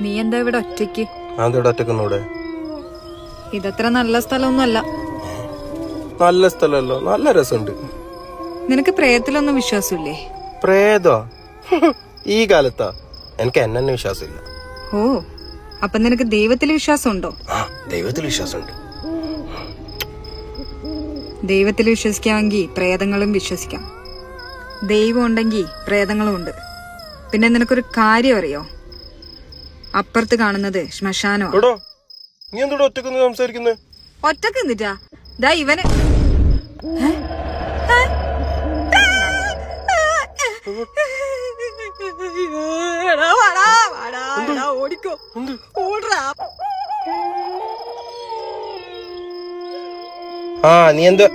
നീ എന്താ ഇവിടെ ഒറ്റയ്ക്ക്? ഒറ്റക്കുന്നൂടെ? ഇതത്ര നല്ല സ്ഥലമൊന്നുമല്ല. നല്ല സ്ഥലമല്ലോ, നല്ല രസമുണ്ട്. നിനക്ക് പ്രേതത്തിലൊന്നും വിശ്വാസമില്ലേ? പ്രേതോ? ഈ കാലത്താ? എനിക്ക് എന്നെ വിശ്വാസമില്ല. ഓ, അപ്പൊ നിനക്ക് ദൈവത്തിൽ വിശ്വാസമുണ്ടോ? ദൈവത്തിൽ വിശ്വാസമുണ്ട്. ദൈവത്തിൽ വിശ്വസിക്കാമെങ്കിൽ പ്രേതങ്ങളും വിശ്വസിക്കാം. ദൈവം ഉണ്ടെങ്കിൽ പ്രേതങ്ങളും ഉണ്ട്. പിന്നെ നിനക്കൊരു കാര്യം അറിയോ? അപ്പുറത്ത് കാണുന്നത് ശ്മശാനോ. നീ എന്തോടെ ഒറ്റക്ക് സംസാരിക്കുന്നത്? ഒറ്റക്ക് നിന്നിട്ടാ? ദാ ഇവന് ഓടിക്കോ, ഓടാ. നീ എന്താ